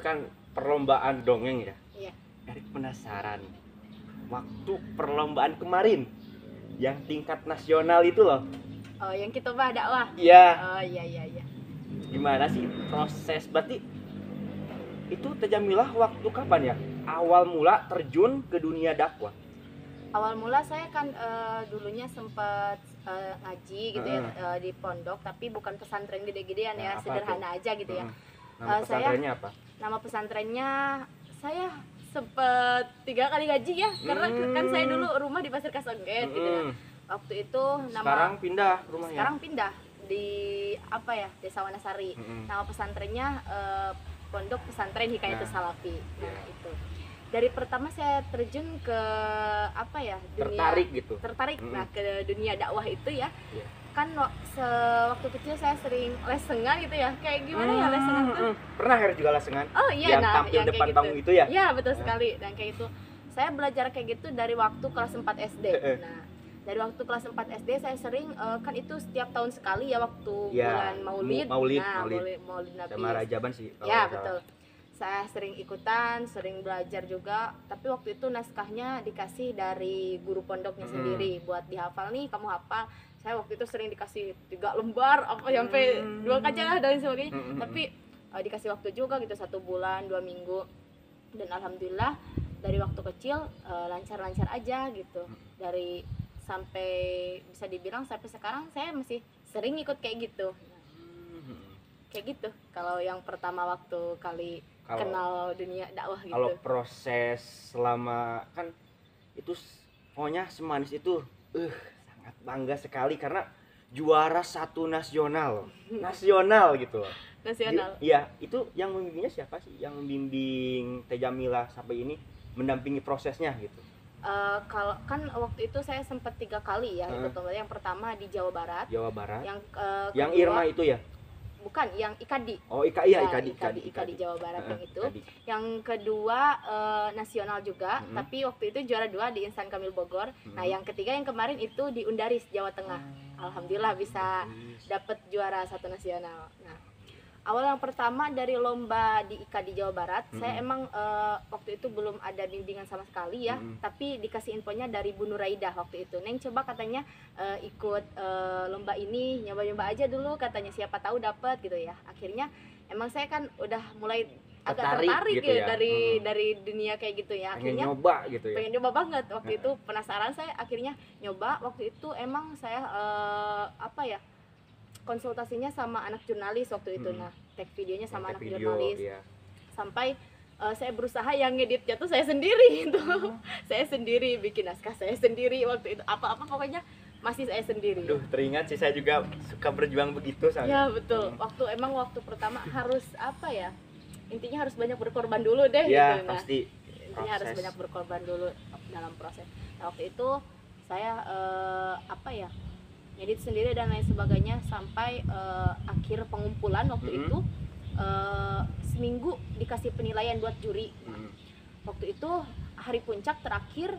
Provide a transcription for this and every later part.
kan perlombaan dongeng ya. Iya. Erik penasaran. Waktu perlombaan kemarin yang tingkat nasional itu loh. Oh, yang kita bah dakwah. Iya. Oh, iya. Gimana sih proses? Berarti itu Teh Jamilah waktu kapan ya? Awal mula terjun ke dunia dakwah. Awal mula saya kan dulunya sempat ngaji gitu ya di pondok, tapi bukan pesantren gede-gedean ya, sederhana aja gitu ya. Nama pesantrennya apa? Nama pesantrennya saya sempet 3 kali ngaji ya, karena kan saya dulu rumah di Pasir Kasongget gitu ya. Waktu itu Sekarang pindah rumahnya. Sekarang pindah di apa ya, Desa Wanasari. Nama pesantrennya Pondok Pesantren Hikayatus Salafi. Nah, itu. Dari pertama saya terjun ke apa ya, dunia tertarik nah ke dunia dakwah itu ya. Kan waktu kecil saya sering lesengan gitu ya, kayak gimana ya lesengan tuh. Pernah juga lesengan? Oh iya, yang tampil yang depan gitu. panggung itu ya? Iya betul sekali. Dan kayak itu saya belajar kayak gitu dari waktu kelas 4 SD. Nah, dari waktu kelas 4 SD saya sering kan itu setiap tahun sekali ya, waktu bulan Maulid. Maulid Nabi. Sama Rajaban sih. Ya betul. Saya sering ikutan, sering belajar juga. Tapi waktu itu naskahnya dikasih dari guru pondoknya sendiri buat dihafal nih, kamu hafal. Saya waktu itu sering dikasih 3 lembar apa sampai 2 kaca dan sebagainya. Tapi dikasih waktu juga gitu, 1 bulan 2 minggu. Dan alhamdulillah dari waktu kecil lancar-lancar aja gitu. Dari sampai bisa dibilang sampai sekarang saya masih sering ikut kayak gitu. Kayak gitu kalau yang pertama waktu kenal dunia dakwah gitu. Kalau proses selama kan itu pokoknya semanis itu sangat bangga sekali karena juara 1 nasional gitu loh. Nasional. Iya, itu yang membimbingnya siapa sih? Yang membimbing Teh Jamilah sampai ini mendampingi prosesnya gitu. Kalau kan waktu itu saya sempat 3 kali ya ikut lomba. Yang pertama di Jawa Barat. Yang yang kedua, Irma itu ya? Bukan, yang IKADI. Oh, IKADI Jawa Barat yang itu. IKADI. Yang kedua nasional juga, tapi waktu itu juara 2 di Insan Kamil Bogor. Nah, yang ketiga yang kemarin itu di Undaris Jawa Tengah. Alhamdulillah bisa dapat juara 1 nasional. Nah, awal yang pertama dari lomba di IKADI Jawa Barat, saya emang waktu itu belum ada bimbingan sama sekali ya, tapi dikasih infonya dari Bu Nuraidah waktu itu. Neng coba katanya ikut lomba ini, nyoba-nyoba aja dulu katanya, siapa tahu dapat gitu ya. Akhirnya emang saya kan udah mulai agak tertarik gitu ya, dari dunia kayak gitu ya. Akhirnya pengen nyoba banget waktu itu, penasaran saya, akhirnya nyoba. Waktu itu emang saya konsultasinya sama anak jurnalis waktu itu. Nah, tag videonya sama anak jurnalis. Sampai saya berusaha yang ngeditnya tuh saya sendiri itu. Saya sendiri bikin naskah, saya sendiri waktu itu. Apa-apa pokoknya masih saya sendiri. Aduh, teringat sih, saya juga suka berjuang begitu Ya, soalnya. betul. Waktu pertama harus intinya harus banyak berkorban dulu deh ya, gitu. Nah, pasti intinya harus banyak berkorban dulu dalam proses. Nah, waktu itu saya ngedit sendiri dan lain sebagainya sampai akhir pengumpulan waktu itu seminggu dikasih penilaian buat juri. Nah, waktu itu hari puncak terakhir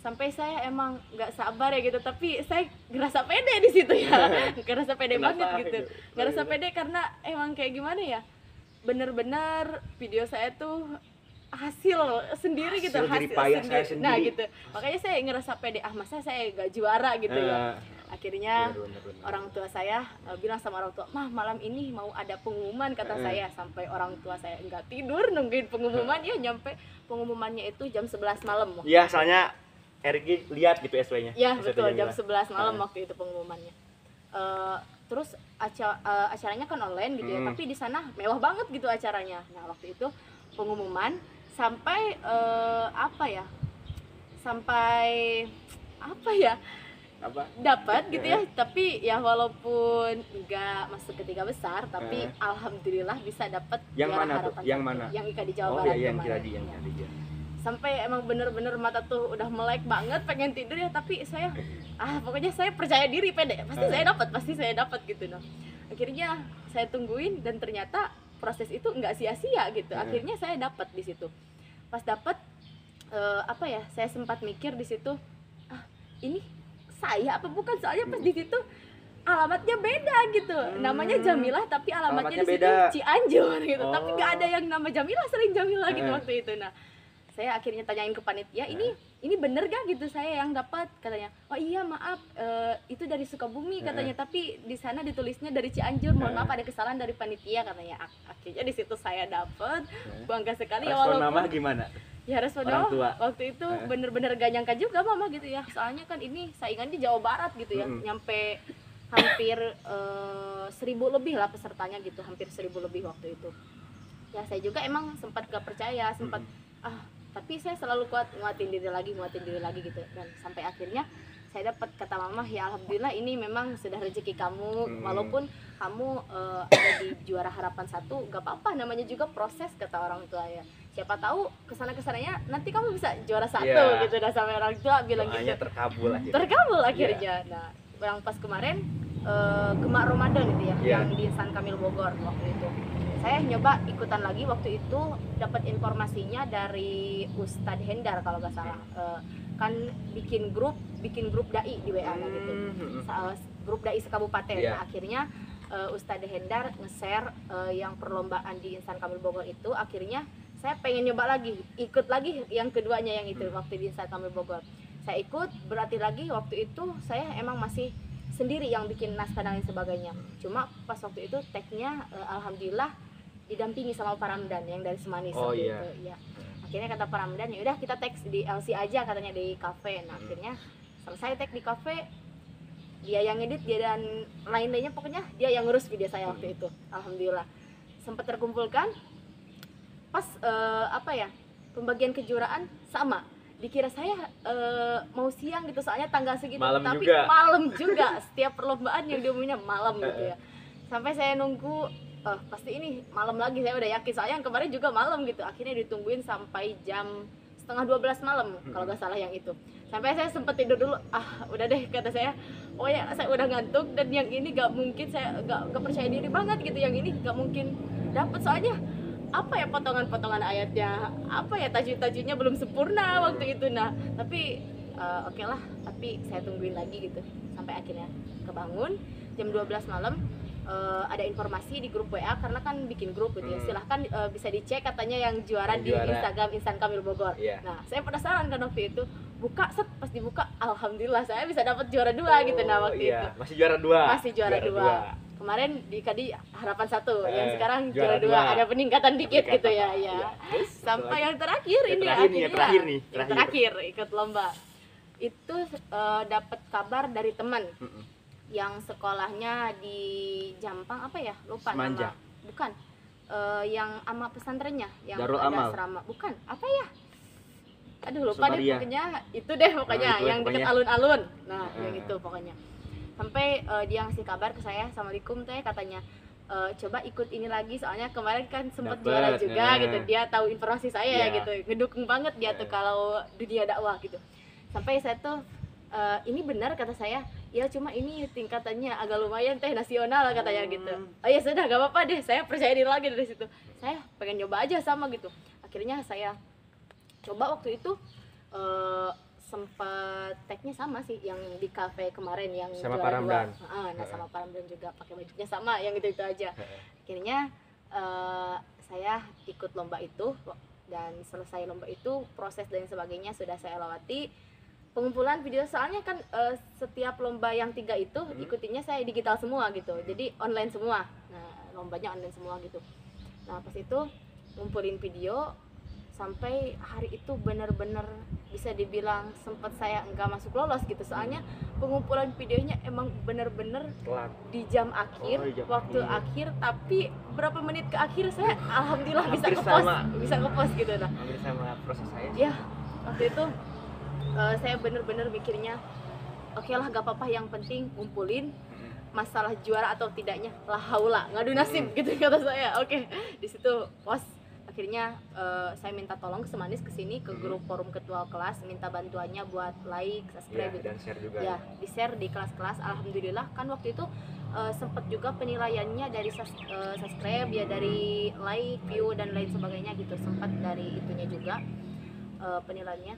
sampai saya emang nggak sabar ya gitu, tapi saya ngerasa pede di situ ya. Ngerasa pede banget gitu. Ngerasa pede karena emang kayak gimana ya, bener-bener video saya tuh hasil sendiri gitu, hasil sendiri. Nah gitu, makanya saya ngerasa pede, masa saya gak juara gitu ya. Akhirnya orang tua saya bilang sama orang tua, mah malam ini mau ada pengumuman kata saya. Sampai orang tua saya nggak tidur nungguin pengumuman ya, nyampe pengumumannya itu jam 11 malam. Iya, soalnya RG lihat gitu SW-nya. Ya betul, jam 11 malam waktu itu pengumumannya. Terus acaranya kan online gitu ya, tapi di sana mewah banget gitu acaranya. Nah, waktu itu pengumuman sampai dapat gitu ya, tapi ya walaupun enggak masuk ke 3 besar, tapi alhamdulillah bisa dapat juara harapan. Yang mana? Yang IKADI Jawa Barat. Yang IKADI. Sampai emang bener-bener mata tuh udah melek banget, pengen tidur ya, tapi saya pokoknya saya percaya diri, pede, pasti saya dapat gitu. Nah, akhirnya saya tungguin dan ternyata proses itu nggak sia-sia gitu. Akhirnya saya dapat di situ. Pas dapat saya sempat mikir di situ, ini saya apa bukan, soalnya pas di situ alamatnya beda gitu. Namanya Jamilah tapi alamatnya Alamatnya di situ beda. Cianjur gitu. Oh. Tapi nggak ada yang nama Jamilah, sering Jamilah gitu waktu itu. Nah, saya akhirnya tanyain ke panitia, ini bener gak gitu saya yang dapat, katanya. Oh iya maaf, itu dari Sukabumi katanya, tapi di sana ditulisnya dari Cianjur. Mohon maaf ada kesalahan dari panitia katanya. Akhirnya di situ saya dapat, bangga sekali ya. Respon Walaupun mama gimana? ya respon Orang mama tua. waktu itu bener-bener gak nyangka juga mama gitu ya. Soalnya kan ini saingan di Jawa Barat gitu ya, nyampe hampir 1.000 lebih lah pesertanya gitu, hampir 1.000 lebih waktu itu. Ya saya juga emang sempat gak percaya, sempat tapi saya selalu kuat nguatin diri lagi gitu. Dan sampai akhirnya saya dapat, kata mama, ya alhamdulillah ini memang sudah rezeki kamu, walaupun kamu ada di juara harapan 1 gak apa-apa, namanya juga proses, kata orang tua ya. Siapa tahu kesananya nanti kamu bisa juara 1 gitu. Dan sampai orang tua bilang Doanya gitu, terkabul akhirnya. Nah yang pas kemarin Gema Ramadan itu ya, yang di Insan Kamil Bogor waktu itu, saya nyoba ikutan lagi. Waktu itu dapat informasinya dari Ustadz Hendar kalau nggak salah, kan bikin grup dai di WA gitu, grup dai sekabupaten. Nah, akhirnya Ustadz Hendar nge-share yang perlombaan di Insan Kamil Bogor itu. Akhirnya saya pengen nyoba lagi, ikut lagi yang keduanya yang itu waktu di Insan Kamil Bogor. Saya ikut, berarti lagi waktu itu saya emang masih sendiri yang bikin naskah dan lain sebagainya. Cuma pas waktu itu tag-nya alhamdulillah didampingi sama Pak Ramdan yang dari Semanis itu. Ya. Akhirnya kata Pak Ramdan, ya udah kita tag di LC aja katanya, di kafe. Nah, akhirnya selesai tag di kafe, dia yang edit, dia dan lain-lainnya, pokoknya dia yang ngurus video saya waktu itu. Alhamdulillah sempat terkumpulkan pas pembagian kejuaraan sama. Dikira saya mau siang gitu, soalnya tanggal segitu, tapi malam juga. Setiap perlombaan yang diumuminnya malam gitu ya. Sampai saya nunggu, pasti ini malam lagi, saya udah yakin, soalnya yang kemarin juga malam gitu. Akhirnya ditungguin sampai jam 11:30 malam kalau nggak salah yang itu. Sampai saya sempet tidur dulu, udah deh kata saya, oh ya saya udah ngantuk, dan yang ini gak mungkin, saya gak percaya diri banget gitu, yang ini gak mungkin dapet, soalnya potongan-potongan ayatnya, tajwid-tajwidnya belum sempurna waktu itu. Nah tapi oke lah, tapi saya tungguin lagi gitu. Sampai akhirnya kebangun jam 12 malam, ada informasi di grup WA, karena kan bikin grup gitu ya, silahkan bisa dicek katanya yang juara di Instagram Insan Kamil Bogor. Nah saya penasaran kan waktu itu, buka pas dibuka, alhamdulillah saya bisa dapat juara 2 gitu. Nah waktu itu masih juara 2. Kemarin di Kadi harapan 1, yang sekarang juara 2, ada peningkatan dikit gitu ya. Sampai yang terakhir ini terakhir ikut lomba itu, dapat kabar dari teman yang sekolahnya di Jampang, lupa Semanja. nama, bukan, yang ama pesantrennya yang Darul ada Amal. asrama, bukan, lupa deh, pokoknya itu deh pokoknya, yang pokoknya. deket alun-alun. Nah yang itu pokoknya. Sampai dia ngasih kabar ke saya, assalamualaikum teh, katanya, coba ikut ini lagi, soalnya kemarin kan sempat juara juga gitu. Dia tahu informasi saya gitu, ngedukung banget dia tuh kalau dunia dakwah gitu. Sampai saya tuh, ini benar kata saya, ya cuma ini tingkatannya agak lumayan teh, nasional katanya gitu. Oh ya sudah, gak apa-apa deh, saya percaya diri lagi dari situ. Saya pengen nyoba aja sama gitu. Akhirnya saya coba waktu itu, sempat tagnya sama sih yang di kafe kemarin yang sama juara 2. Nah sama Pak Ramdan juga, pakai bajunya sama, yang itu aja. Akhirnya saya ikut lomba itu, dan selesai lomba itu proses dan sebagainya sudah saya lewati. Pengumpulan video, soalnya kan setiap lomba yang 3 itu ikutinya saya digital semua gitu, jadi online semua. Nah lombanya online semua gitu. Nah pas itu ngumpulin video sampai hari itu bener-bener bisa dibilang sempat saya enggak masuk lolos gitu, soalnya pengumpulan videonya emang bener-bener di jam akhir, waktu akhir, tapi berapa menit ke akhir saya alhamdulillah bisa ngepost gitu. Nah hampir sama proses saya sih. Ya waktu itu saya bener-bener mikirnya, oke lah gak apa-apa, yang penting ngumpulin, masalah juara atau tidaknya la haula ngadu nasib gitu kata saya. Oke, di situ post. Akhirnya saya minta tolong ke Semanis, kesini ke grup forum ketua kelas, minta bantuannya buat like, subscribe gitu. Dan share juga. Ya, di share di kelas-kelas. Alhamdulillah kan waktu itu sempat juga penilaiannya dari subscribe ya, dari like, view dan lain sebagainya gitu. Sempat dari itunya juga penilaiannya.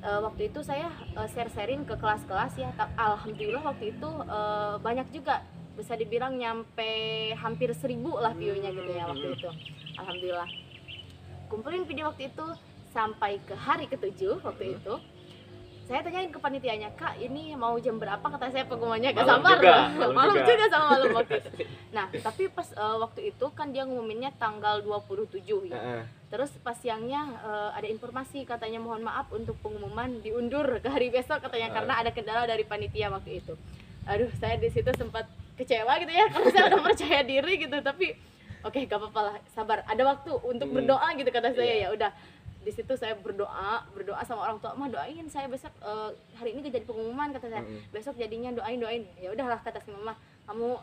waktu itu saya share-sharing ke kelas-kelas ya. Alhamdulillah waktu itu banyak juga, bisa dibilang nyampe hampir 1000 lah view-nya gitu ya waktu itu. Alhamdulillah. Kumpulin video waktu itu sampai ke hari ke-7 waktu itu. Saya tanyain ke panitianya, Kak ini mau jam berapa? Kata saya pengumumannya agak sabar. Malam juga sama malam waktu itu. Nah tapi pas waktu itu kan dia ngumuminnya tanggal 27 ya. Terus pas siangnya ada informasi katanya mohon maaf untuk pengumuman diundur ke hari besok katanya karena ada kendala dari panitia waktu itu. Aduh saya di situ sempat kecewa gitu ya karena saya udah percaya diri gitu, tapi oke, gak apa-apa lah, sabar, ada waktu untuk berdoa gitu kata saya. Ya udah, di situ saya berdoa sama orang tua, mah doain saya besok hari ini gak jadi pengumuman kata saya, besok jadinya doain. Ya udahlah kata si mama, kamu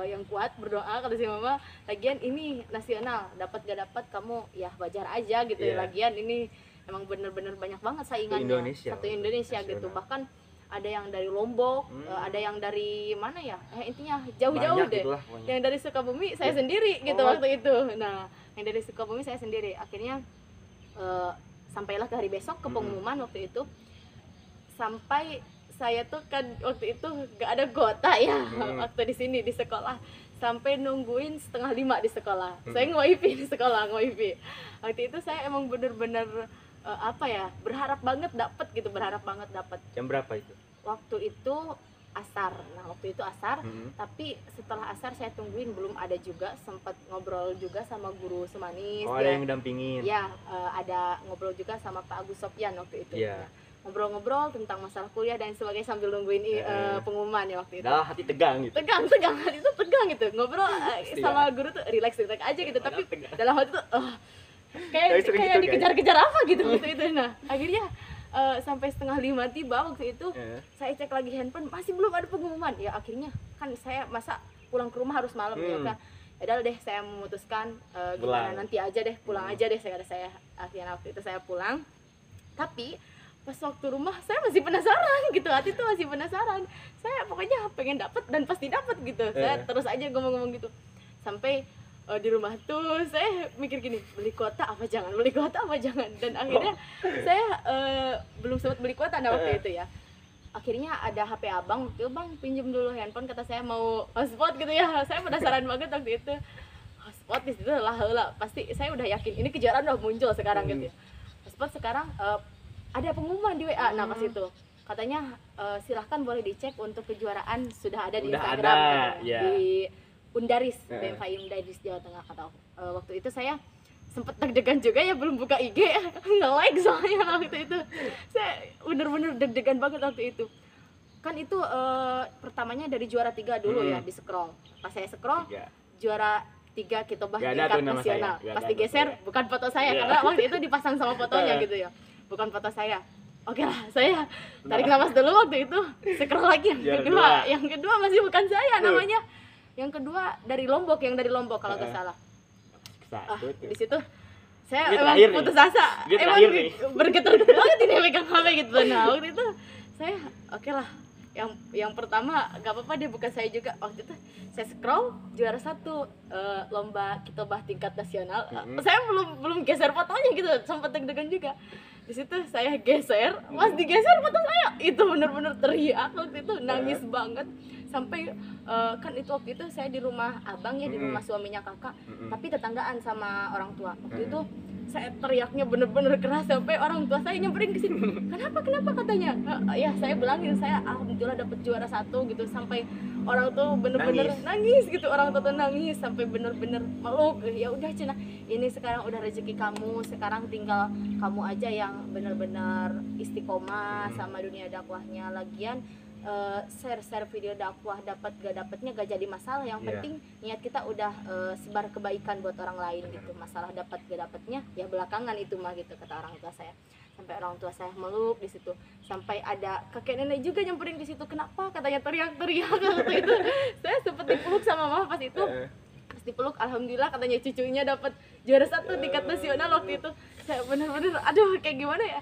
yang kuat berdoa kata si mama, lagian ini nasional, dapat gak dapat kamu ya wajar aja gitu. Lagian ini emang bener-bener banyak banget saingannya, satu Indonesia gitu, bahkan ada yang dari Lombok, ada yang dari mana ya, intinya jauh-jauh deh. Yang dari Sukabumi saya sendiri gitu waktu itu. Nah, yang dari Sukabumi saya sendiri. Akhirnya sampailah ke hari besok ke pengumuman waktu itu. Sampai saya tuh kan waktu itu gak ada kuota ya waktu di sini di sekolah. Sampai nungguin 4:30 di sekolah. Saya nge-wifi di sekolah, nge-wifi. Waktu itu saya emang bener-bener berharap banget dapet gitu, Jam berapa itu? Waktu itu asar. Nah waktu itu asar, tapi setelah asar saya tungguin belum ada juga, sempat ngobrol juga sama guru Semanis. Ada yang dampingin? Ya, ada ngobrol juga sama Pak Agus Sopyan waktu itu. Ngobrol-ngobrol tentang masalah kuliah dan sebagainya sambil nungguin pengumuman ya waktu itu. Nah, hati tegang gitu. Tegang, hati itu tegang gitu. Ngobrol sama guru tuh relax aja gitu, tapi dalam hati tuh kayak dikejar-kejar apa gitu waktu itu. Nah akhirnya sampai 4:30 tiba waktu itu, saya cek lagi handphone masih belum ada pengumuman. Ya akhirnya kan saya masa pulang ke rumah harus malam ya udah deh saya memutuskan gimana nanti aja deh, pulang aja deh saya. Akhirnya waktu itu saya pulang, tapi pas waktu rumah saya masih penasaran gitu, hati tuh masih penasaran, saya pokoknya pengen dapet dan pasti dapet gitu. Saya terus aja ngomong-ngomong gitu sampai di rumah tuh saya mikir gini, beli kuota apa jangan, dan akhirnya saya belum sempat beli kuota waktu itu ya. Akhirnya ada HP abang, bang pinjem dulu handphone, kata saya mau hotspot gitu ya. Saya penasaran banget waktu itu, hotspot di situ lah pasti saya udah yakin ini kejuaraan udah muncul sekarang gitu ya. Hotspot sekarang ada pengumuman di WA. Nah pas itu katanya silahkan boleh dicek untuk kejuaraan sudah ada di Instagram di Undaris, BMFI Undaris Jawa Tengah kata waktu itu. Saya sempet deg-degan juga ya, belum buka IG, nge-like soalnya waktu itu. Saya bener-bener deg-degan banget waktu itu. Kan itu pertamanya dari juara 3 dulu ya di scroll. Pas saya scroll, juara 3 Kitobah tingkat nasional. Pas digeser bukan foto saya karena waktu itu dipasang sama fotonya gitu ya. Bukan foto saya. Oke lah, saya tarik napas dulu waktu itu. Scroll lagi yang kedua masih bukan saya namanya. Yang kedua dari Lombok, kalau nggak salah. Di situ saya emang putus asa, emang bergetar-getar banget ini megang HP gitu. Nah waktu itu saya oke lah, yang pertama nggak apa-apa dia bukan saya juga. Waktu itu saya scroll juara 1 lomba Kitobah tingkat nasional. Saya belum geser fotonya gitu, sempat deg-degan juga. Di situ saya geser, pas digeser foto saya itu bener-bener teriak waktu itu, nangis banget. Sampai kan itu waktu itu saya di rumah abang ya, di rumah suaminya kakak, tapi tetanggaan sama orang tua. Waktu itu saya teriaknya bener-bener keras sampai orang tua saya nyamperin ke sini. Kenapa katanya? Ya saya bilangin saya alhamdulillah dapet juara 1 gitu, sampai orang tuh bener-bener nangis gitu, orang tua tuh nangis sampai bener-bener meluk. Ya udah Cina, ini sekarang udah rezeki kamu, sekarang tinggal kamu aja yang bener-bener istiqomah sama dunia dakwahnya. Lagian share video dakwah dapat gak dapatnya gak jadi masalah, yang penting niat kita udah sebar kebaikan buat orang lain gitu. Masalah dapat gak dapatnya ya belakangan itu mah gitu, kata orang tua saya. Sampai orang tua saya meluk di situ, sampai ada kakek nenek juga nyamperin di situ. Kenapa katanya teriak-teriak waktu itu. Saya sempat dipeluk sama mama pas itu, pas dipeluk alhamdulillah katanya cucunya dapat juara 1 tingkat nasional waktu itu. Saya bener-bener aduh kayak gimana ya,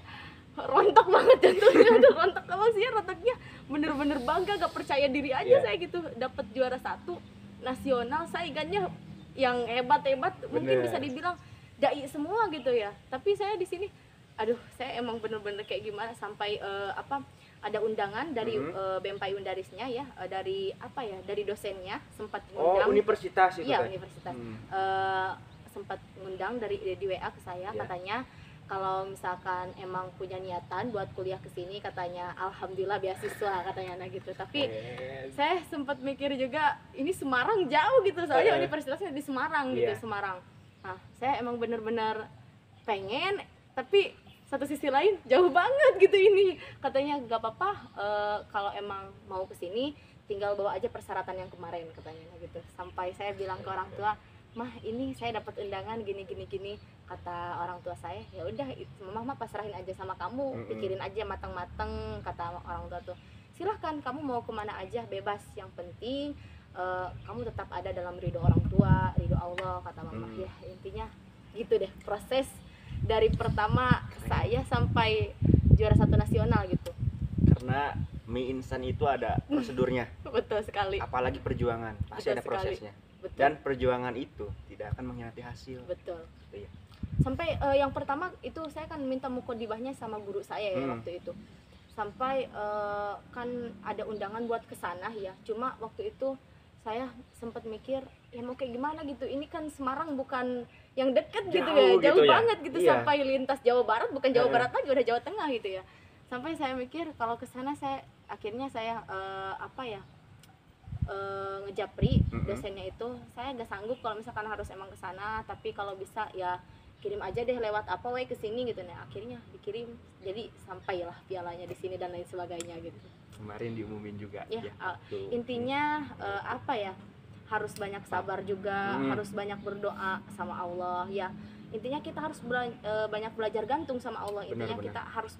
rontok banget jantungnya, udah rontok sih, rontoknya bener-bener bangga, gak percaya diri aja saya gitu, dapat juara 1 nasional, saingannya yang hebat-hebat, mungkin bisa dibilang dai semua gitu ya. Tapi saya di sini aduh saya emang bener-bener kayak gimana sampai apa, ada undangan dari BEM Payung Undarisnya ya, dari apa ya, dari dosennya sempat Oh, ngundang. universitas itu Iya, teh? universitas. Sempat ngundang di WA ke saya, Iya. katanya kalau misalkan emang punya niatan buat kuliah ke sini, katanya alhamdulillah beasiswa katanya, nah gitu. Tapi saya sempat mikir juga ini Semarang jauh gitu, soalnya universitasnya di Semarang gitu, Iya. Semarang. Nah, saya emang bener-bener pengen, tapi satu sisi lain jauh banget gitu ini. Katanya gak apa-apa, kalau emang mau ke sini tinggal bawa aja persyaratan yang kemarin katanya gitu. Sampai saya bilang ke orang tua, "Mah, ini saya dapat undangan gini gini gini." Kata orang tua saya, "Ya udah, mama pasrahin aja sama kamu, pikirin aja matang-matang." Kata orang tua tuh, "Silahkan kamu mau kemana aja, bebas, yang penting kamu tetap ada dalam ridho orang tua, ridho Allah," kata mama. Ya intinya gitu deh proses dari pertama saya sampai juara 1 nasional gitu. Karena mie instan itu ada prosedurnya. Betul sekali. Apalagi perjuangan, pasti Betul ada sekali. prosesnya. Betul. Dan perjuangan itu tidak akan mengkhianati hasil. Betul. Iya. Sampai yang pertama itu saya kan minta mukodibahnya sama guru saya ya waktu itu. Sampai kan ada undangan buat ke sana ya. Cuma waktu itu saya sempat mikir, ya mau kayak gimana gitu. Ini kan Semarang bukan yang deket gitu ya, Jauh jauh gitu ya? banget gitu, Iya. sampai lintas Jawa Barat, bukan Jawa Barat lagi, udah Jawa Tengah gitu ya. Sampai saya mikir kalau ke sana akhirnya saya apa ya, ngejapri dosennya itu, saya gak sanggup kalau misalkan harus emang ke sana, tapi kalau bisa ya kirim aja deh lewat apa wae ke sini gitu. Nah, akhirnya dikirim, jadi sampailah pialanya di sini dan lain sebagainya gitu. Kemarin diumumin juga. Ya, tuh. intinya apa ya, harus banyak sabar juga, harus banyak berdoa sama Allah ya. Intinya kita harus banyak belajar gantung sama Allah. Intinya Benar. kita harus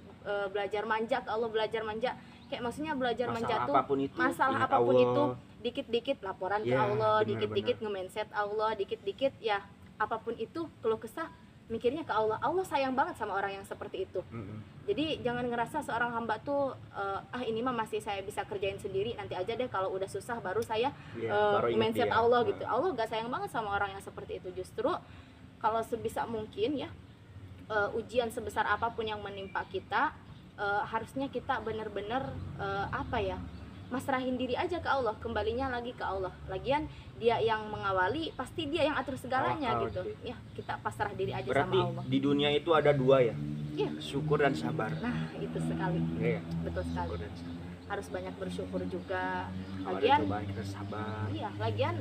belajar manja ke Allah, belajar manja. Kayak maksudnya belajar manja tuh masalah ingat apapun Allah. itu, dikit-dikit laporan ke Ya, Allah, benar, dikit-dikit nge-mindset Allah, dikit-dikit ya apapun itu keluh kesah mikirnya ke Allah. Allah sayang banget sama orang yang seperti itu. Jadi jangan ngerasa seorang hamba tuh ini mah masih saya bisa kerjain sendiri, nanti aja deh kalau udah susah baru saya baru ingat mindset dia. Allah gitu. Allah gak sayang banget sama orang yang seperti itu. Justru kalau sebisa mungkin ya, ujian sebesar apapun yang menimpa kita, harusnya kita bener-bener apa ya, masrahin diri aja ke Allah, kembalinya lagi ke Allah. Lagian dia yang mengawali, pasti dia yang atur segalanya gitu. Ya, kita pasrah diri aja Berarti sama Allah. di dunia itu ada dua ya? Iya. Syukur dan sabar. Nah, itu sekali. Iya. Betul sekali. Syukur dan sabar. Harus banyak bersyukur juga. Kalau ada Lagian cobaan kita sabar. iya, lagian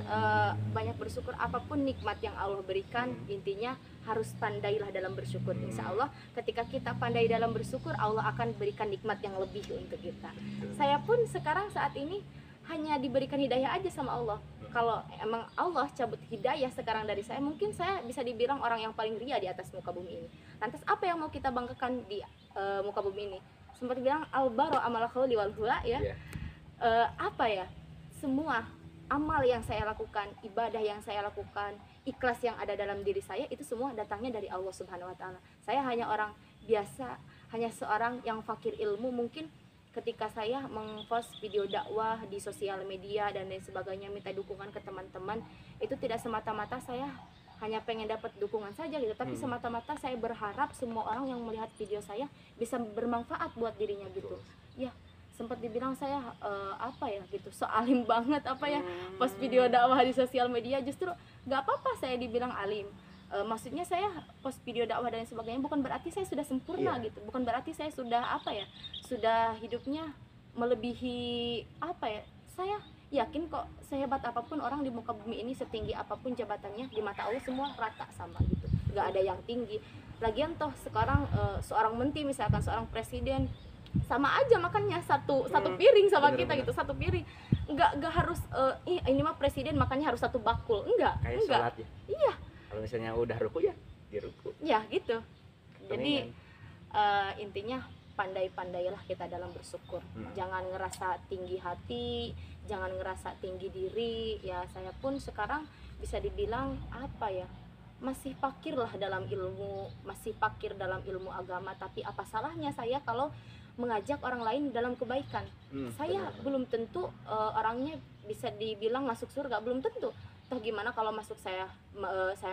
banyak bersyukur apapun nikmat yang Allah berikan, intinya harus pandailah dalam bersyukur. Insya Allah ketika kita pandai dalam bersyukur, Allah akan berikan nikmat yang lebih untuk kita. Saya pun sekarang saat ini hanya diberikan hidayah aja sama Allah. Kalau emang Allah cabut hidayah sekarang dari saya, mungkin saya bisa dibilang orang yang paling ria di atas muka bumi ini. Lantas apa yang mau kita banggakan di muka bumi ini? Sempat bilang al-baro amal khawli wal hula ya. Apa ya, semua amal yang saya lakukan, ibadah yang saya lakukan, ikhlas yang ada dalam diri saya, itu semua datangnya dari Allah Subhanahu wa Ta'ala. Saya hanya orang biasa, hanya seorang yang fakir ilmu. Mungkin ketika saya mengpost video dakwah di sosial media dan lain sebagainya, minta dukungan ke teman-teman, itu tidak semata-mata saya hanya pengen dapat dukungan saja gitu, tapi semata-mata saya berharap semua orang yang melihat video saya bisa bermanfaat buat dirinya gitu. Ya, sempat dibilang saya apa ya gitu, so alim banget apa ya, post video dakwah di sosial media. Justru nggak apa-apa saya dibilang alim. Maksudnya saya post video dakwah dan sebagainya bukan berarti saya sudah sempurna gitu, bukan berarti saya sudah apa ya, sudah hidupnya melebihi apa ya. Saya yakin kok sehebat apapun orang di muka bumi ini, setinggi apapun jabatannya, di mata Allah semua rata sama gitu, nggak ada yang tinggi. Lagian toh sekarang seorang menteri misalkan, seorang presiden sama aja makannya satu piring sama kita gitu, satu piring. Nggak harus ini mah presiden makannya harus satu bakul, enggak. Sholat ya? Iya. Kalau misalnya udah ruku ya di ruku. Ya gitu. Jadi intinya pandai-pandailah kita dalam bersyukur. Jangan ngerasa tinggi hati, jangan ngerasa tinggi diri. Ya saya pun sekarang bisa dibilang apa ya, masih fakir lah dalam ilmu, masih fakir dalam ilmu agama. Tapi apa salahnya saya kalau mengajak orang lain dalam kebaikan? Saya belum tentu orangnya bisa dibilang masuk surga, belum tentu. Toh gimana kalau masuk saya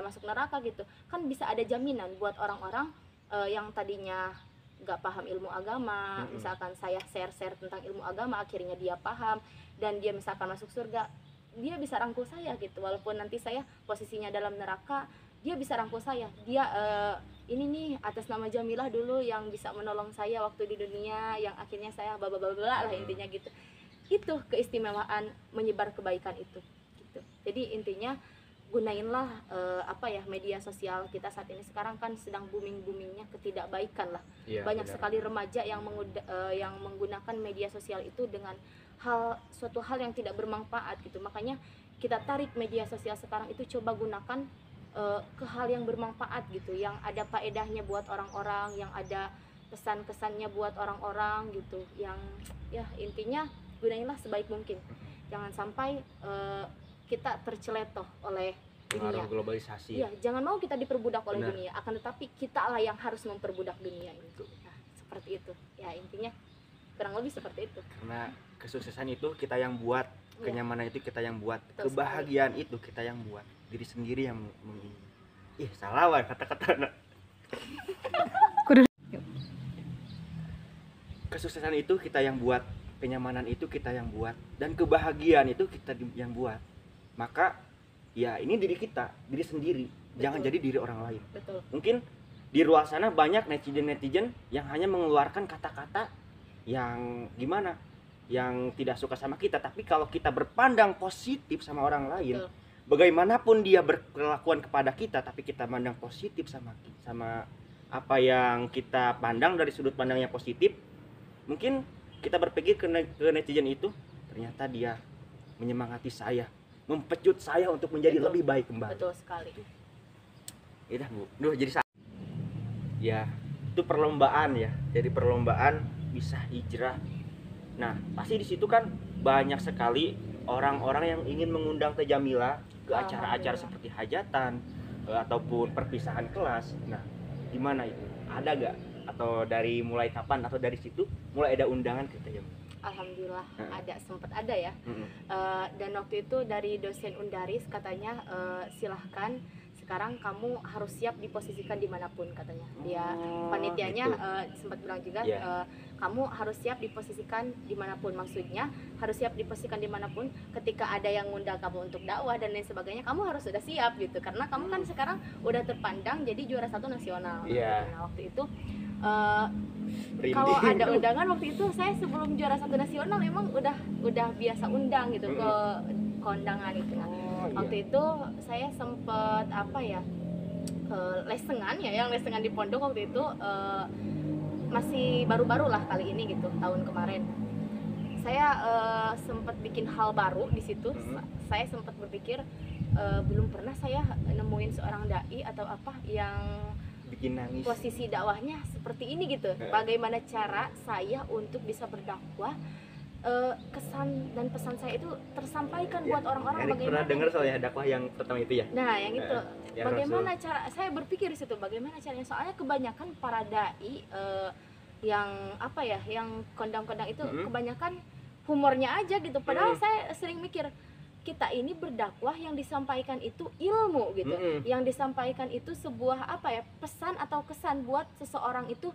masuk neraka gitu, kan bisa ada jaminan buat orang-orang yang tadinya nggak paham ilmu agama, misalkan saya share tentang ilmu agama, akhirnya dia paham dan dia misalkan masuk surga, dia bisa rangkul saya gitu. Walaupun nanti saya posisinya dalam neraka, dia bisa rangkul saya. Dia ini nih atas nama Jamilah dulu yang bisa menolong saya waktu di dunia, yang akhirnya saya bla lah intinya gitu. Itu keistimewaan menyebar kebaikan itu gitu. Jadi intinya gunainlah media sosial kita saat ini. Sekarang kan sedang boomingnya ketidakbaikan lah. Banyak benar. Sekali remaja yang menggunakan media sosial itu dengan suatu hal yang tidak bermanfaat gitu. Makanya kita tarik media sosial sekarang itu, coba gunakan ke hal yang bermanfaat gitu, yang ada faedahnya buat orang-orang, yang ada pesan-kesannya buat orang-orang gitu, yang ya intinya gunainlah sebaik mungkin. Jangan sampai kita terceletoh oleh dunia globalisasi. Iya, jangan mau kita diperbudak oleh dunia, akan tetapi kita lah yang harus memperbudak dunia ini. Nah, seperti itu. Ya, intinya kurang lebih seperti itu. Karena kesuksesan itu kita yang buat, kenyamanan itu kita yang buat, kebahagiaan itu kita yang buat, diri sendiri yang salah wah kata-kata. Kesuksesan itu kita yang buat, kenyamanan itu kita yang buat, dan kebahagiaan itu kita yang buat. Maka ya ini diri kita, diri sendiri. Betul. Jangan jadi diri orang lain. Betul. Mungkin di luar sana banyak netizen yang hanya mengeluarkan kata-kata yang gimana, yang tidak suka sama kita. Tapi kalau kita berpandang positif sama orang lain, betul, bagaimanapun dia berkelakuan kepada kita, tapi kita pandang positif sama apa yang kita pandang dari sudut pandang yang positif, mungkin kita berpikir ke netizen itu, ternyata dia menyemangati saya, mempecut saya untuk menjadi betul, lebih baik kembali. Betul sekali. Ya Bu. Jadi ya itu perlombaan ya. Jadi perlombaan bisa hijrah. Nah, pasti di situ kan banyak sekali orang-orang yang ingin mengundang Teh Jamila ke acara-acara seperti hajatan ataupun perpisahan kelas. Nah, gimana itu? Ada gak? Atau dari mulai kapan atau dari situ mulai ada undangan ke Teh Jamila? Alhamdulillah sempat ada ya. Dan waktu itu dari dosen Undaris katanya silahkan sekarang kamu harus siap diposisikan dimanapun katanya. Dia panitianya sempat bilang juga kamu harus siap diposisikan dimanapun, maksudnya harus siap diposisikan dimanapun. Ketika ada yang ngundang kamu untuk dakwah dan lain sebagainya, kamu harus sudah siap gitu, karena kamu kan sekarang udah terpandang jadi juara 1 nasional. Nah, waktu itu kalau ada undangan waktu itu, saya sebelum juara 1 nasional emang udah biasa undang gitu ke kondangan itu. Nah, waktu itu saya sempet les tengan di pondok waktu itu, masih baru-baru lah kali ini gitu, tahun kemarin. Saya sempat bikin hal baru di situ. Saya sempat berpikir belum pernah saya nemuin seorang dai atau apa yang bikin nangis, posisi dakwahnya seperti ini gitu. Bagaimana cara saya untuk bisa berdakwah, kesan dan pesan saya itu tersampaikan buat orang-orang. Bagaimana pernah dengar soalnya dakwah yang pertama itu ya? Nah, yang itu bagaimana cara saya berpikir di situ, bagaimana caranya, soalnya kebanyakan para dai yang kondang-kondang itu kebanyakan humornya aja gitu. Padahal saya sering mikir, kita ini berdakwah yang disampaikan itu ilmu gitu, yang disampaikan itu sebuah pesan atau kesan buat seseorang itu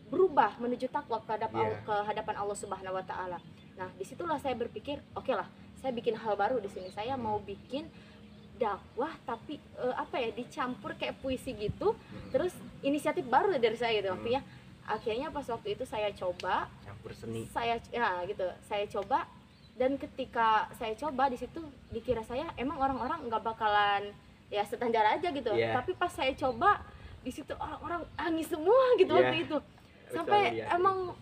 berubah menuju takwa ke hadapan Allah Subhanahu Wa Taala. Nah, disitulah saya berpikir, oke lah, saya bikin hal baru di sini. Saya mau bikin dakwah tapi dicampur kayak puisi gitu. Terus inisiatif baru dari saya gitu waktu ya. Akhirnya pas waktu itu saya coba campur seni. Saya coba. Dan ketika saya coba di situ, dikira saya emang orang-orang nggak bakalan ya standar aja gitu. Tapi pas saya coba di situ, orang-orang nangis semua gitu waktu itu. Sampai emang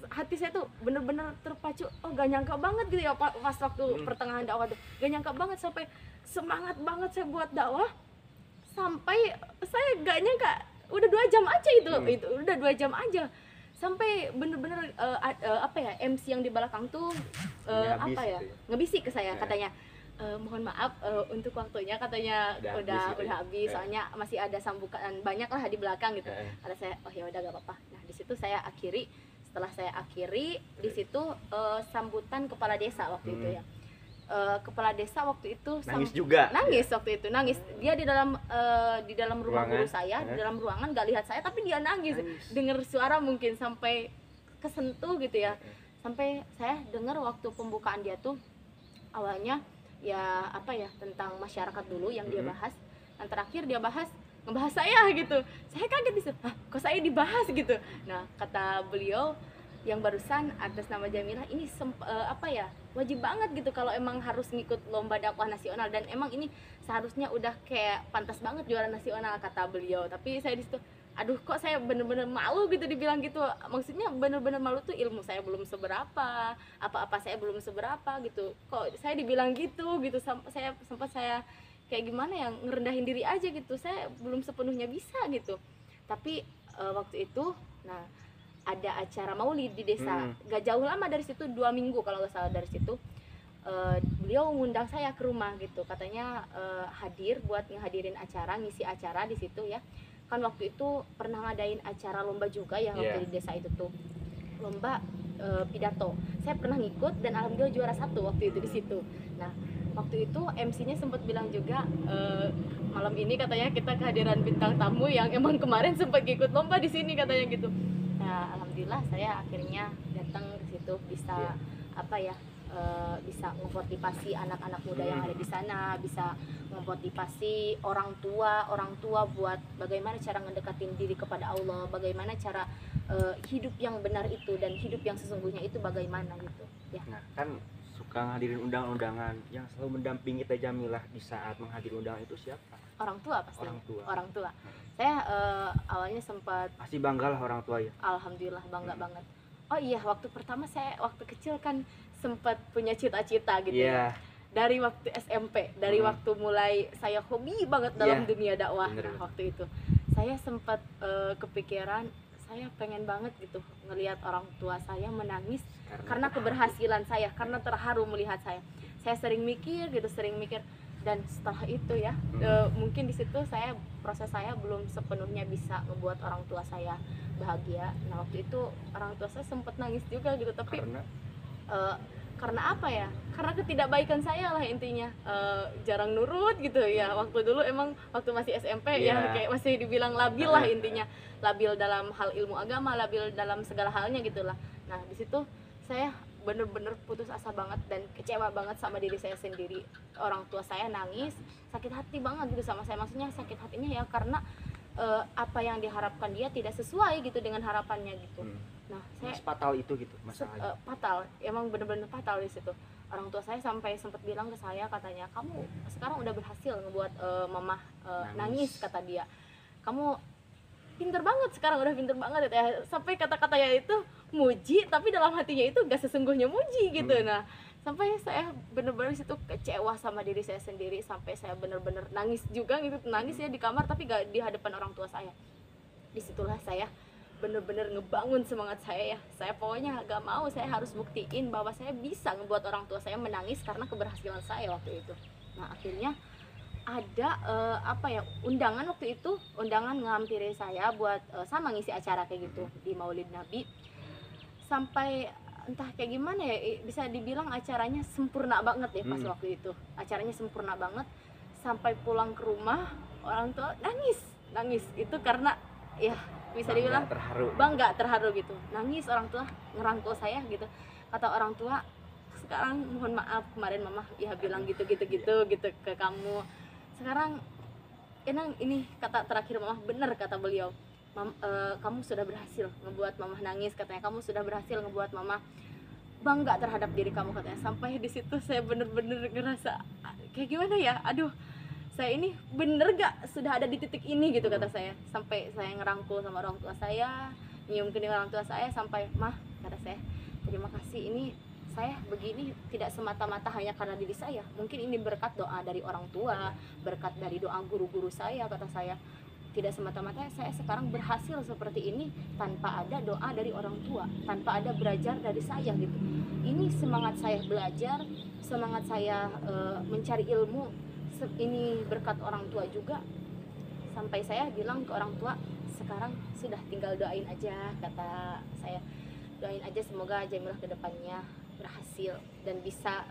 hati saya tuh bener-bener terpacu. Gak nyangka banget gitu ya pas waktu pertengahan dakwah tuh. Gak nyangka banget, sampai semangat banget saya buat dakwah. Sampai saya gak nyangka udah 2 jam aja itu udah 2 jam aja. Sampai bener-bener MC yang di belakang tuh ngebisik ke saya, katanya mohon maaf untuk waktunya, katanya udah habis, soalnya masih ada sambutan banyak lah di belakang gitu. Kata saya, oh ya udah gak apa-apa. Nah, di situ saya akhiri. Setelah saya akhiri di situ sambutan kepala desa waktu itu ya. kepala desa waktu itu Nangis juga. nangis waktu itu nangis, dia di dalam rumah Ruangan. guru saya, di dalam ruangan nggak lihat saya tapi dia nangis. Dengar suara mungkin sampai kesentuh gitu ya, sampai saya dengar waktu pembukaan dia tuh awalnya ya apa ya, tentang masyarakat dulu yang dia bahas, dan terakhir dia ngebahas saya gitu. Saya kaget di situ, "Hah, kok saya dibahas gitu?" Nah, kata beliau yang barusan atas nama Jamilah, ini apa ya, wajib banget gitu kalau emang harus ngikut lomba dakwah nasional, dan emang ini seharusnya udah kayak pantas banget juara nasional, kata beliau. Tapi saya di situ, aduh kok saya bener-bener malu gitu dibilang gitu. Maksudnya bener-bener malu tuh, ilmu saya belum seberapa, apa-apa saya belum seberapa gitu, kok saya dibilang gitu saya sempat saya kayak gimana ya, ngerendahin diri aja gitu, saya belum sepenuhnya bisa gitu. Tapi waktu itu nah ada acara maulid di desa, gak jauh lama dari situ, 2 minggu kalau nggak salah dari situ. Beliau ngundang saya ke rumah gitu, katanya hadir buat ngehadirin acara, ngisi acara di situ ya. Kan waktu itu pernah ngadain acara lomba juga ya waktu di desa itu tuh, lomba pidato. Saya pernah ngikut dan alhamdulillah juara 1 waktu itu di situ. Nah, waktu itu MC-nya sempat bilang juga, malam ini katanya kita kehadiran bintang tamu yang emang kemarin sempat ikut lomba di sini katanya gitu. Nah, alhamdulillah saya akhirnya datang ke situ, bisa apa ya, bisa memotivasi anak-anak muda yang ada di sana, bisa memotivasi orang tua buat bagaimana cara mendekatin diri kepada Allah, bagaimana cara hidup yang benar itu, dan hidup yang sesungguhnya itu bagaimana gitu ya. Nah, kan suka ngadirin undangan-undangan, yang selalu mendampingi Teh Jamilah di saat menghadiri undangan itu siapa? Orang tua pasti. Orang tua. Saya awalnya sempat, Pasti bangga lah orang tua ya. alhamdulillah bangga banget. Oh iya, waktu pertama saya waktu kecil kan sempat punya cita-cita gitu ya. Dari waktu SMP, dari waktu mulai saya hobi banget dalam dunia dakwah. Nah, waktu itu saya sempat kepikiran, saya pengen banget gitu ngelihat orang tua saya menangis karena keberhasilan saya, karena terharu melihat saya. Saya sering mikir, dan setelah itu ya mungkin di situ proses saya belum sepenuhnya bisa membuat orang tua saya bahagia. Nah, waktu itu orang tua saya sempat nangis juga gitu, tapi karena apa ya, karena ketidakbaikan saya lah intinya, jarang nurut gitu ya. Waktu dulu emang waktu masih SMP ya kayak masih dibilang labil lah intinya, labil dalam hal ilmu agama, labil dalam segala halnya gitulah. Nah, di situ saya bener-bener putus asa banget dan kecewa banget sama diri saya sendiri. Orang tua saya nangis, sakit hati banget gitu sama saya. Maksudnya sakit hatinya ya karena apa yang diharapkan dia tidak sesuai gitu dengan harapannya gitu. Nah, saya fatal itu gitu masalahnya. Fatal, emang bener-bener fatal di situ. Orang tua saya sampai sempat bilang ke saya, katanya, "Kamu sekarang udah berhasil ngebuat mama nangis," kata dia. "Kamu pinter banget sekarang, udah pinter banget ya." Sampai kata-katanya itu muji, tapi dalam hatinya itu gak sesungguhnya muji gitu. Nah, sampai saya bener-bener situ kecewa sama diri saya sendiri, sampai saya bener-bener nangis juga gitu, nangis ya di kamar tapi gak di hadapan orang tua saya. Disitulah saya bener-bener ngebangun semangat saya ya. Saya pokoknya gak mau, saya harus buktiin bahwa saya bisa ngebuat orang tua saya menangis karena keberhasilan saya waktu itu. Nah, akhirnya ada undangan waktu itu, undangan ngampiri saya buat sama ngisi acara kayak gitu di Maulid Nabi. Sampai entah kayak gimana ya, bisa dibilang acaranya sempurna banget ya pas waktu itu. Acaranya sempurna banget, sampai pulang ke rumah orang tua nangis itu karena ya bisa dibilang bangga, terharu gitu. Nangis, orang tua ngerangkul saya gitu. Kata orang tua, "Sekarang mohon maaf, kemarin mama ya bilang gitu ke kamu. Sekarang ini kata terakhir mama bener," kata beliau. "Kamu sudah berhasil ngebuat mama nangis," katanya. "Kamu sudah berhasil ngebuat mama bangga terhadap diri kamu," katanya. Sampai di situ saya bener-bener ngerasa kayak gimana ya, aduh, saya ini bener gak sudah ada di titik ini gitu, kata saya. Sampai saya ngerangkul sama orang tua saya, nyium kening orang tua saya, sampai, "Mah," kata saya, "terima kasih, ini saya begini tidak semata-mata hanya karena diri saya, mungkin ini berkat doa dari orang tua, berkat dari doa guru-guru saya," kata saya. "Tidak semata-mata saya sekarang berhasil seperti ini tanpa ada doa dari orang tua, tanpa ada belajar dari saya gitu. Ini semangat saya belajar, semangat saya mencari ilmu, ini berkat orang tua juga." Sampai saya bilang ke orang tua, "Sekarang sudah tinggal doain aja," kata saya. "Doain aja semoga Jamilah kedepannya berhasil dan bisa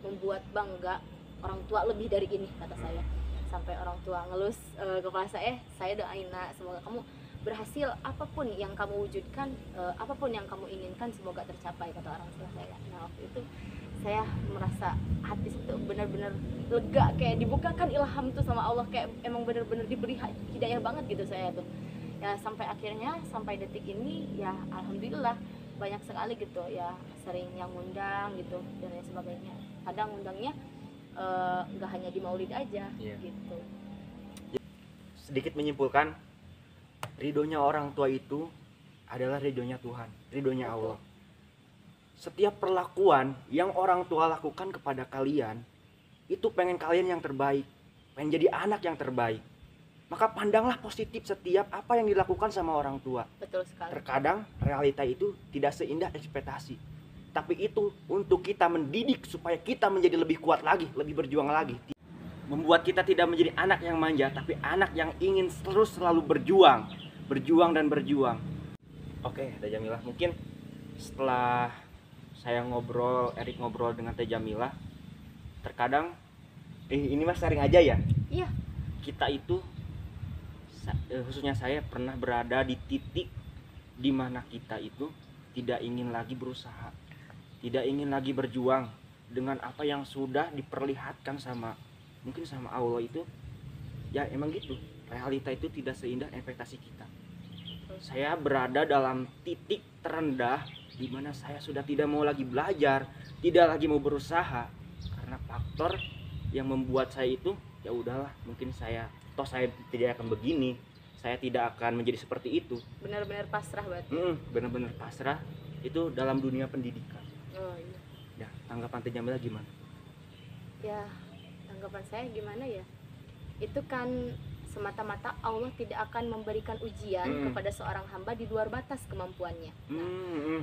membuat bangga orang tua lebih dari ini, kata saya. Sampai orang tua ngelus kepala saya doain nak, semoga kamu berhasil, apapun yang kamu wujudkan, apapun yang kamu inginkan semoga tercapai, kata orang tua saya. Nah waktu itu saya merasa hati itu benar-benar lega, kayak dibukakan ilham tuh sama Allah, kayak emang benar-benar diberi hidayah banget gitu saya tuh ya. Sampai akhirnya sampai detik ini ya alhamdulillah banyak sekali gitu ya, sering yang ngundang gitu dan lain sebagainya. Kadang ngundangnya nggak hanya di maulid aja gitu. Sedikit menyimpulkan, ridhonya orang tua itu adalah ridhonya Tuhan, ridhonya Allah. Setiap perlakuan yang orang tua lakukan kepada kalian itu pengen kalian yang terbaik, pengen jadi anak yang terbaik. Maka pandanglah positif setiap apa yang dilakukan sama orang tua. Betul sekali. Terkadang realita itu tidak seindah ekspektasi, tapi itu untuk kita mendidik supaya kita menjadi lebih kuat lagi, lebih berjuang lagi. Membuat kita tidak menjadi anak yang manja, tapi anak yang ingin terus selalu berjuang dan berjuang. Oke, Teh Jamilah, mungkin setelah saya Erik ngobrol dengan Teh Jamilah, terkadang ini mas sharing aja ya. Iya. Kita itu khususnya saya pernah berada di titik di mana kita itu tidak ingin lagi berusaha, tidak ingin lagi berjuang dengan apa yang sudah diperlihatkan sama Allah itu. Ya emang gitu, realita itu tidak seindah ekspektasi kita. Saya berada dalam titik terendah di mana saya sudah tidak mau lagi belajar, tidak lagi mau berusaha karena faktor yang membuat saya itu ya udahlah, mungkin saya tidak akan begini, saya tidak akan menjadi seperti itu. Benar-benar pasrah berarti. Benar-benar pasrah itu dalam dunia pendidikan. Oh iya. Ya, tanggapan Teh Jamilah gimana? Ya, tanggapan saya gimana ya? Itu kan semata-mata Allah tidak akan memberikan ujian kepada seorang hamba di luar batas kemampuannya.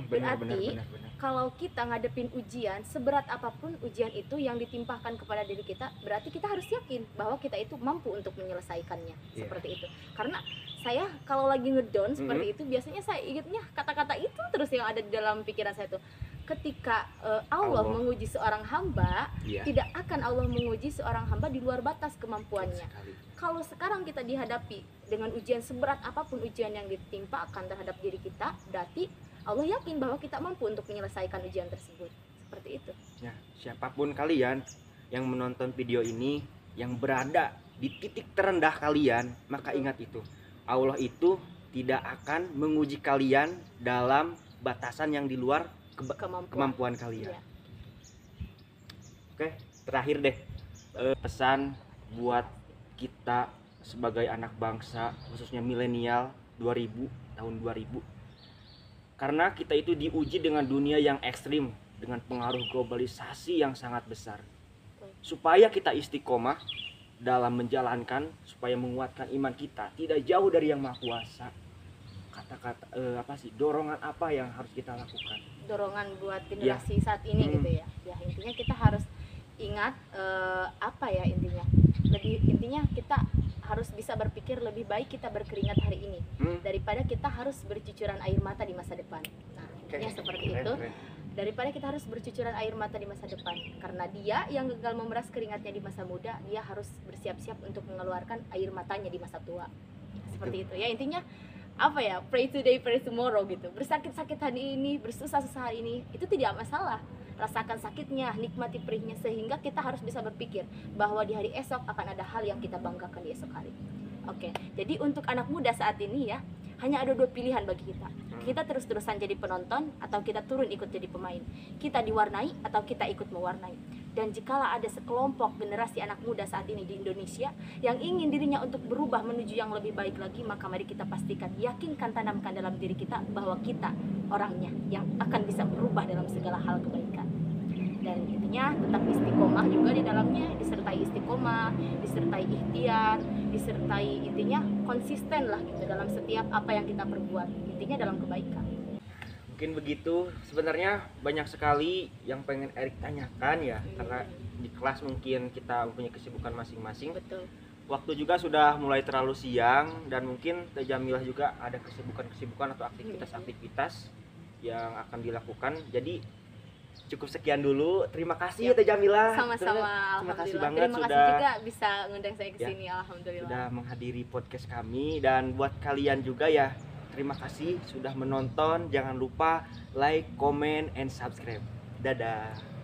Berarti kalau kita ngadepin ujian, seberat apapun ujian itu yang ditimpahkan kepada diri kita, berarti kita harus yakin bahwa kita itu mampu untuk menyelesaikannya. Seperti itu. Karena saya kalau lagi ngedown seperti itu, biasanya saya ingatnya kata-kata itu terus yang ada di dalam pikiran saya tuh. Ketika Allah menguji seorang hamba, tidak akan Allah menguji seorang hamba di luar batas kemampuannya. Kalau sekarang kita dihadapi dengan ujian seberat apapun ujian yang ditimpakan terhadap diri kita, berarti Allah yakin bahwa kita mampu untuk menyelesaikan ujian tersebut. Seperti itu. Ya, siapapun kalian yang menonton video ini, yang berada di titik terendah kalian, maka ingat itu, Allah itu tidak akan menguji kalian dalam batasan yang di luar kemampuan kalian. Ya. Oke, terakhir deh, pesan buat kita sebagai anak bangsa, khususnya milenial tahun 2000. Karena kita itu diuji dengan dunia yang ekstrim, dengan pengaruh globalisasi yang sangat besar. Supaya kita istiqomah dalam menjalankan, supaya menguatkan iman kita, tidak jauh dari Yang Maha Kuasa. Kata-kata dorongan apa yang harus kita lakukan? Dorongan buat generasi saat ini gitu ya. Ya intinya kita harus ingat intinya kita harus bisa berpikir lebih baik kita berkeringat hari ini daripada kita harus bercucuran air mata di masa depan. Nah, intinya seperti itu. Daripada kita harus bercucuran air mata di masa depan, karena dia yang gagal memeras keringatnya di masa muda, dia harus bersiap-siap untuk mengeluarkan air matanya di masa tua. Seperti itu ya, intinya pray today, pray tomorrow gitu. Bersakit-sakit hari ini, bersusah-susah hari ini, itu tidak masalah. Rasakan sakitnya, nikmati perihnya, sehingga kita harus bisa berpikir bahwa di hari esok akan ada hal yang kita banggakan di esok hari. Oke, jadi untuk anak muda saat ini ya, hanya ada dua pilihan bagi kita. Kita terus-terusan jadi penonton atau kita turun ikut jadi pemain. Kita diwarnai atau kita ikut mewarnai. Dan jikalau ada sekelompok generasi anak muda saat ini di Indonesia yang ingin dirinya untuk berubah menuju yang lebih baik lagi, maka mari kita pastikan, yakinkan, tanamkan dalam diri kita bahwa kita orangnya yang akan bisa berubah dalam segala hal kebaikan. Dan intinya tetap istiqomah juga di dalamnya, disertai istiqomah, disertai ikhtiar, disertai intinya konsisten lah gitu dalam setiap apa yang kita perbuat, intinya dalam kebaikan. Mungkin begitu, sebenarnya banyak sekali yang pengen Erik tanyakan ya, karena di kelas mungkin kita punya kesibukan masing-masing. Betul. Waktu juga sudah mulai terlalu siang dan mungkin Teh Jamilah juga ada kesibukan-kesibukan atau aktivitas-aktivitas yang akan dilakukan. Jadi cukup sekian dulu. Terima kasih ya Teh Jamila. Sama-sama. Terima kasih Alhamdulillah. banget Terima kasih sudah juga bisa ngundang saya ke Ya. sini. Alhamdulillah. sudah menghadiri podcast kami, dan buat kalian juga ya, terima kasih sudah menonton. Jangan lupa like, comment, and subscribe. Dadah.